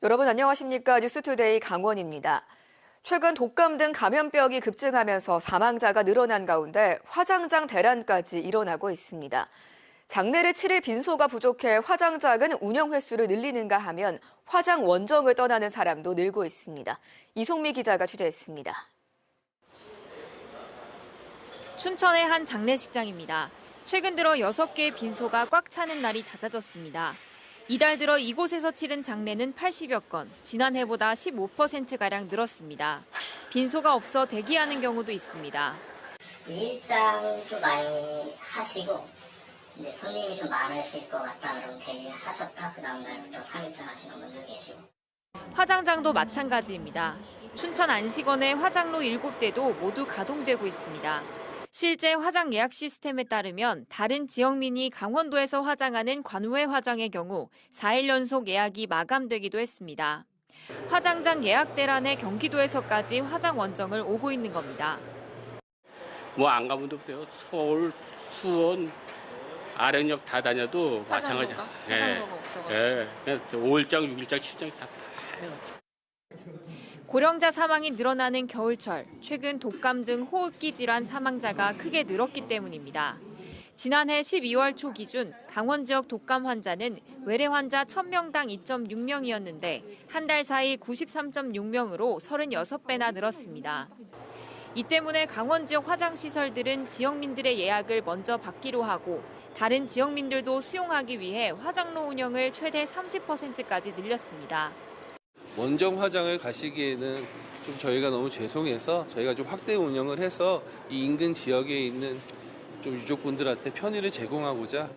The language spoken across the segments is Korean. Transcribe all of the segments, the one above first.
여러분 안녕하십니까? 뉴스투데이 강원입니다. 최근 독감 등 감염병이 급증하면서 사망자가 늘어난 가운데 화장장 대란까지 일어나고 있습니다. 장례를 치를 빈소가 부족해 화장장은 운영 횟수를 늘리는가 하면 화장 원정을 떠나는 사람도 늘고 있습니다. 이송미 기자가 취재했습니다. 춘천의 한 장례식장입니다. 최근 들어 6개의 빈소가 꽉 차는 날이 잦아졌습니다. 이달 들어 이곳에서 치른 장례는 80여 건, 지난해보다 15%가량 늘었습니다. 빈소가 없어 대기하는 경우도 있습니다. 일장도 많이 하시고 이제 손님이 좀 많으실 것 같다 그러면 대기하셨다 그 다음 날부터 3일장 하시는 분들 계시고. 화장장도 마찬가지입니다. 춘천 안식원의 화장로 7대도 모두 가동되고 있습니다. 실제 화장 예약 시스템에 따르면 다른 지역민이 강원도에서 화장하는 관외 화장의 경우 4일 연속 예약이 마감되기도 했습니다. 화장장 예약 대란에 경기도에서까지 화장 원정을 오고 있는 겁니다. 뭐 안 가본 데 없어요. 서울, 수원, 아령역 다 다녀도 마찬가지야. 화장로가 없어가지고. 예, 그냥 5일장, 6일장, 7일장 다 해요. 고령자 사망이 늘어나는 겨울철, 최근 독감 등 호흡기 질환 사망자가 크게 늘었기 때문입니다. 지난해 12월 초 기준 강원 지역 독감 환자는 외래 환자 1000명당 2.6명이었는데 한 달 사이 93.6명으로 36배나 늘었습니다. 이 때문에 강원 지역 화장시설들은 지역민들의 예약을 먼저 받기로 하고 다른 지역민들도 수용하기 위해 화장로 운영을 최대 30%까지 늘렸습니다. 원정 화장을 가시기에는 좀 저희가 너무 죄송해서 저희가 좀 확대 운영을 해서 이 인근 지역에 있는 좀 유족분들한테 편의를 제공하고자.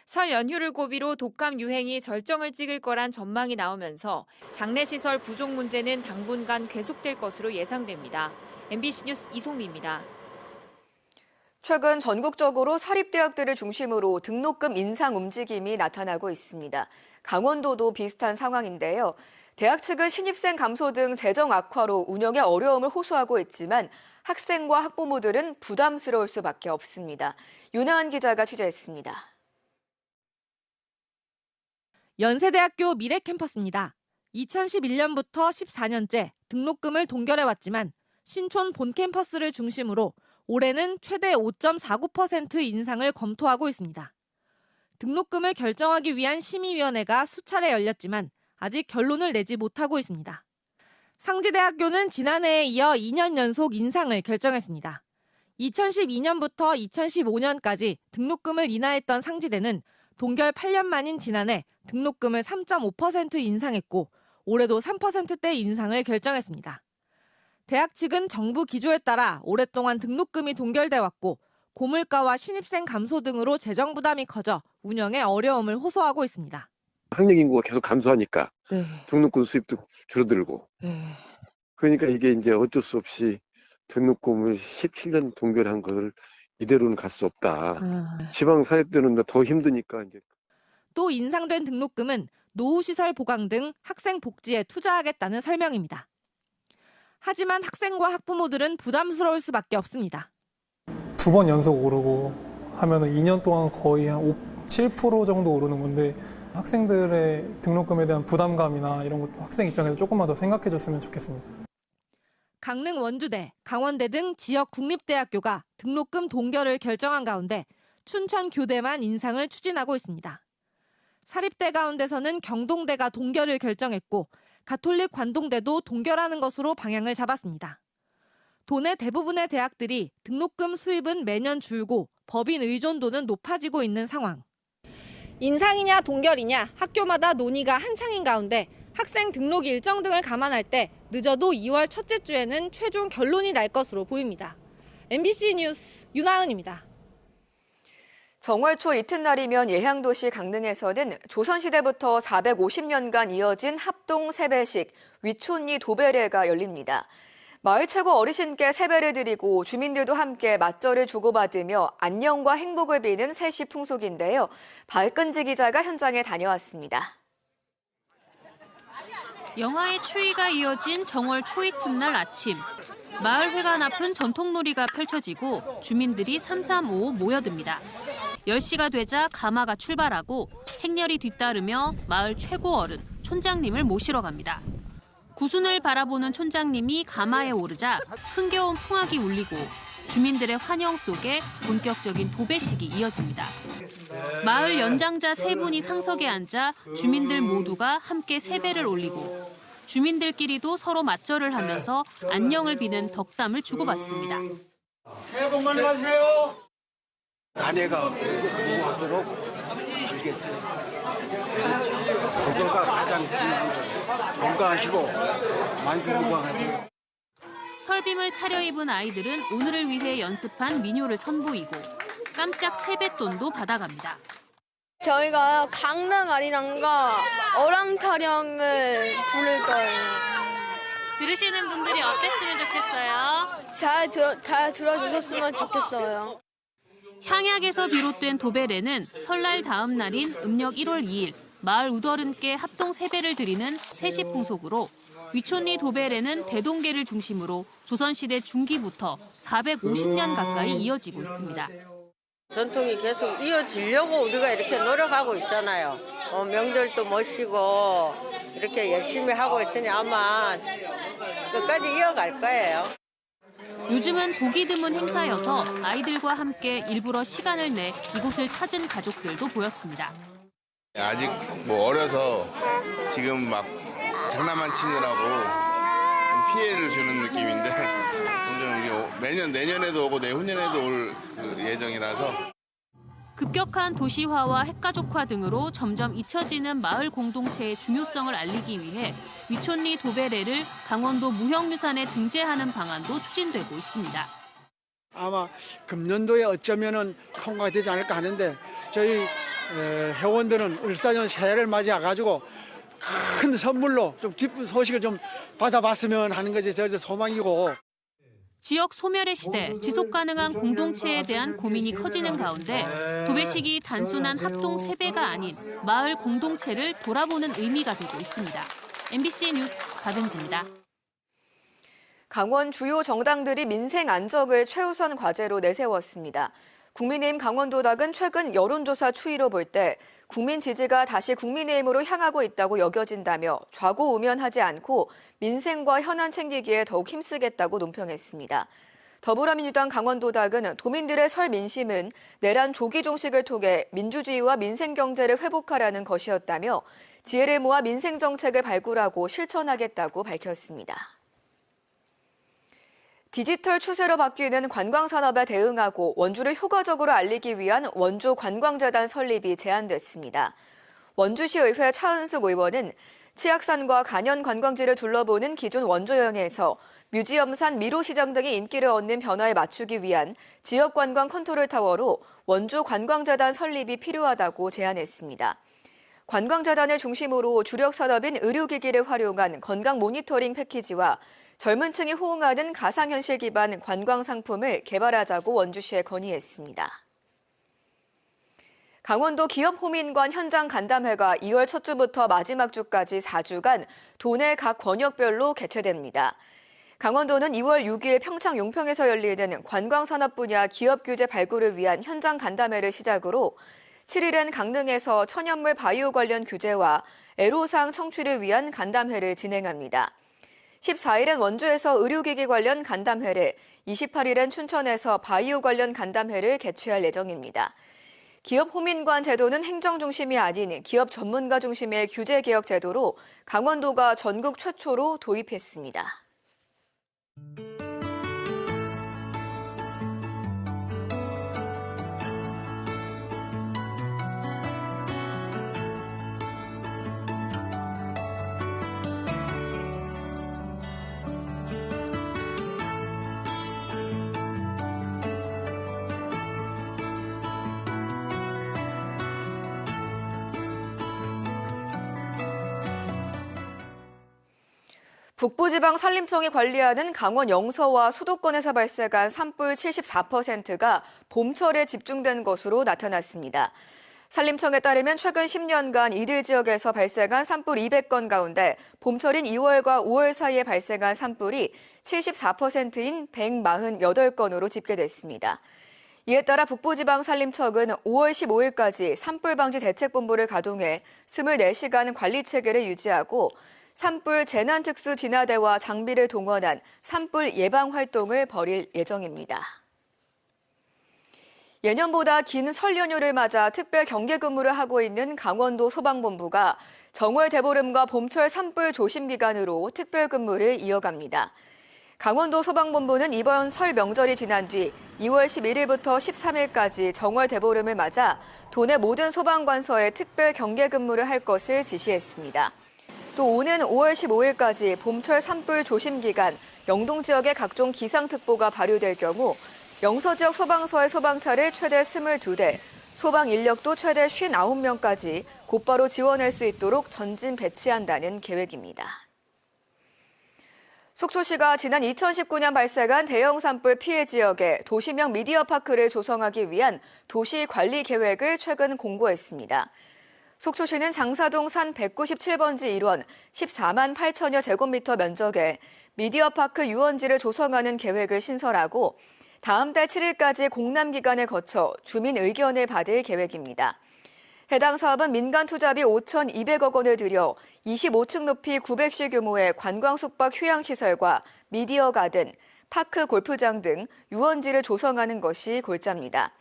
설 연휴를 고비로 독감 유행이 절정을 찍을 거란 전망이 나오면서 장례시설 부족 문제는 당분간 계속될 것으로 예상됩니다. MBC 뉴스 이송미입니다. 최근 전국적으로 사립대학들을 중심으로 등록금 인상 움직임이 나타나고 있습니다. 강원도도 비슷한 상황인데요. 대학 측은 신입생 감소 등 재정 악화로 운영에 어려움을 호소하고 있지만 학생과 학부모들은 부담스러울 수밖에 없습니다. 윤하은 기자가 취재했습니다. 연세대학교 미래캠퍼스입니다. 2011년부터 14년째 등록금을 동결해왔지만 신촌 본캠퍼스를 중심으로 올해는 최대 5.49% 인상을 검토하고 있습니다. 등록금을 결정하기 위한 심의위원회가 수차례 열렸지만 아직 결론을 내지 못하고 있습니다. 상지대학교는 지난해에 이어 2년 연속 인상을 결정했습니다. 2012년부터 2015년까지 등록금을 인하했던 상지대는 동결 8년 만인 지난해 등록금을 3.5% 인상했고 올해도 3%대 인상을 결정했습니다. 대학 측은 정부 기조에 따라 오랫동안 등록금이 동결돼 왔고 고물가와 신입생 감소 등으로 재정 부담이 커져 운영에 어려움을 호소하고 있습니다. 학령 인구가 계속 감소하니까 등록금 수입도 줄어들고 그러니까 이게 이제 어쩔 수 없이 등록금을 17년 동결한 걸 이대로는 갈 수 없다. 지방 사립대는 더 힘드니까 이제. 또 인상된 등록금은 노후시설 보강 등 학생 복지에 투자하겠다는 설명입니다. 하지만 학생과 학부모들은 부담스러울 수밖에 없습니다. 2번 연속 오르고 하면 2년 동안 거의 한 7% 정도 오르는 건데 학생들의 등록금에 대한 부담감이나 이런 것도 학생 입장에서 조금만 더 생각해 줬으면 좋겠습니다. 강릉 원주대, 강원대 등 지역 국립대학교가 등록금 동결을 결정한 가운데 춘천 교대만 인상을 추진하고 있습니다. 사립대 가운데서는 경동대가 동결을 결정했고 가톨릭 관동대도 동결하는 것으로 방향을 잡았습니다. 도내 대부분의 대학들이 등록금 수입은 매년 줄고 법인 의존도는 높아지고 있는 상황. 인상이냐 동결이냐 학교마다 논의가 한창인 가운데 학생 등록 일정 등을 감안할 때 늦어도 2월 첫째 주에는 최종 결론이 날 것으로 보입니다. MBC 뉴스 윤하은입니다. 정월 초 이튿날이면 예향도시 강릉에서는 조선시대부터 450년간 이어진 합동 세배식 위촌리 도배례가 열립니다. 마을 최고 어르신께 세배를 드리고 주민들도 함께 맞절을 주고받으며 안녕과 행복을 비는 세시 풍속인데요. 발끈지 기자가 현장에 다녀왔습니다. 영하의 추위가 이어진 정월 초 이튿날 아침. 마을 회관 앞은 전통놀이가 펼쳐지고 주민들이 삼삼오오 모여듭니다. 10시가 되자 가마가 출발하고 행렬이 뒤따르며 마을 최고 어른 촌장님을 모시러 갑니다. 구순을 바라보는 촌장님이 가마에 오르자 흥겨운 풍악이 울리고 주민들의 환영 속에 본격적인 도배식이 이어집니다. 마을 연장자 3분이 상석에 앉아 주민들 모두가 함께 세배를 올리고 주민들끼리도 서로 맞절을 하면서 안녕을 비는 덕담을 주고받습니다. 새해 복 많이 받으세요. 아내가 무궁하도록 빌겠어요. 그거가 가장 중요한 거죠. 건강하시고 만수무강하세요. 설빔을 차려입은 아이들은 오늘을 위해 연습한 민요를 선보이고 깜짝 세뱃돈도 받아갑니다. 저희가 강릉 아리랑과 어랑타령을 부를 거예요. 들으시는 분들이 어땠으면 좋겠어요? 잘 들어주셨으면 좋겠어요. 향약에서 비롯된 도배례는 설날 다음 날인 음력 1월 2일 마을 우더른께 합동 세배를 드리는 세시 풍속으로 위촌리 도배례는 대동계를 중심으로 조선시대 중기부터 450년 가까이 이어지고 있습니다. 전통이 계속 이어지려고 우리가 이렇게 노력하고 있잖아요. 명절도 모시고 이렇게 열심히 하고 있으니 아마 끝까지 이어갈 거예요. 요즘은 보기 드문 행사여서 아이들과 함께 일부러 시간을 내 이곳을 찾은 가족들도 보였습니다. 아직 뭐 어려서 지금 막 장난만 치느라고 피해를 주는 느낌인데 점점 매년 내년에도 오고 내후년에도 올 예정이라서 급격한 도시화와 핵가족화 등으로 점점 잊혀지는 마을 공동체의 중요성을 알리기 위해 위촌리 도배례를 강원도 무형유산에 등재하는 방안도 추진되고 있습니다. 아마 금년도에 어쩌면은 통과가 되지 않을까 하는데 저희 회원들은 을사년 새해를 맞이해가지고 큰 선물로 좀 기쁜 소식을 좀 받아봤으면 하는 것이 저희 소망이고. 지역 소멸의 시대, 지속 가능한 공동체에 대한 고민이 커지는 가운데 도배식이 단순한 합동 세배가 아닌 마을 공동체를 돌아보는 의미가 되고 있습니다. MBC 뉴스 박은지입니다. 강원 주요 정당들이 민생 안정을 최우선 과제로 내세웠습니다. 국민의힘 강원도당은 최근 여론조사 추이로 볼 때 국민 지지가 다시 국민의힘으로 향하고 있다고 여겨진다며 좌고우면하지 않고 민생과 현안 챙기기에 더욱 힘쓰겠다고 논평했습니다. 더불어민주당 강원도당은 도민들의 설 민심은 내란 조기 종식을 통해 민주주의와 민생경제를 회복하라는 것이었다며 지혜를 모아 민생정책을 발굴하고 실천하겠다고 밝혔습니다. 디지털 추세로 바뀌는 관광산업에 대응하고 원주를 효과적으로 알리기 위한 원주관광재단 설립이 제안됐습니다. 원주시의회 차은숙 의원은 치악산과 간현 관광지를 둘러보는 기존 원주여행에서 뮤지엄산 미로시장 등의 인기를 얻는 변화에 맞추기 위한 지역관광 컨트롤타워로 원주관광재단 설립이 필요하다고 제안했습니다. 관광재단을 중심으로 주력 산업인 의료기기를 활용한 건강 모니터링 패키지와 젊은 층이 호응하는 가상현실 기반 관광 상품을 개발하자고 원주시에 건의했습니다. 강원도 기업호민관 현장 간담회가 2월 첫 주부터 마지막 주까지 4주간 도내 각 권역별로 개최됩니다. 강원도는 2월 6일 평창 용평에서 열리는 관광산업 분야 기업 규제 발굴을 위한 현장 간담회를 시작으로 7일엔 강릉에서 천연물 바이오 관련 규제와 애로사항 청취를 위한 간담회를 진행합니다. 14일엔 원주에서 의료기기 관련 간담회를, 28일엔 춘천에서 바이오 관련 간담회를 개최할 예정입니다. 기업 호민관 제도는 행정 중심이 아닌 기업 전문가 중심의 규제 개혁 제도로 강원도가 전국 최초로 도입했습니다. 북부지방 산림청이 관리하는 강원 영서와 수도권에서 발생한 산불 74%가 봄철에 집중된 것으로 나타났습니다. 산림청에 따르면 최근 10년간 이들 지역에서 발생한 산불 200건 가운데 봄철인 2월과 5월 사이에 발생한 산불이 74%인 148건으로 집계됐습니다. 이에 따라 북부지방산림청은 5월 15일까지 산불 방지 대책본부를 가동해 24시간 관리 체계를 유지하고 산불 재난특수 진화대와 장비를 동원한 산불 예방 활동을 벌일 예정입니다. 예년보다 긴 설 연휴를 맞아 특별 경계 근무를 하고 있는 강원도 소방본부가 정월 대보름과 봄철 산불 조심 기간으로 특별 근무를 이어갑니다. 강원도 소방본부는 이번 설 명절이 지난 뒤 2월 11일부터 13일까지 정월 대보름을 맞아 도내 모든 소방관서에 특별 경계 근무를 할 것을 지시했습니다. 또 오는 5월 15일까지 봄철 산불 조심 기간 영동 지역의 각종 기상특보가 발효될 경우 영서 지역 소방서의 소방차를 최대 22대, 소방 인력도 최대 59명까지 곧바로 지원할 수 있도록 전진 배치한다는 계획입니다. 속초시가 지난 2019년 발생한 대형 산불 피해 지역에 도시명 미디어파크를 조성하기 위한 도시관리 계획을 최근 공고했습니다. 속초시는 장사동 산 197번지 1원 14만 8천여 제곱미터 면적에 미디어파크 유원지를 조성하는 계획을 신설하고 다음 달 7일까지 공람 기간을 거쳐 주민 의견을 받을 계획입니다. 해당 사업은 민간 투자비 5,200억 원을 들여 25층 높이 900실 규모의 관광 숙박 휴양시설과 미디어 가든, 파크 골프장 등 유원지를 조성하는 것이 골자입니다.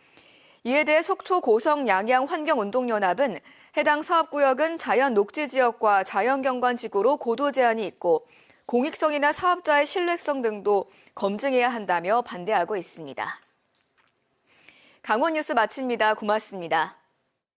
이에 대해 속초 고성 양양 환경운동연합은 해당 사업구역은 자연 녹지 지역과 자연경관지구로 고도 제한이 있고 공익성이나 사업자의 신뢰성 등도 검증해야 한다며 반대하고 있습니다. 강원 뉴스 마칩니다. 고맙습니다.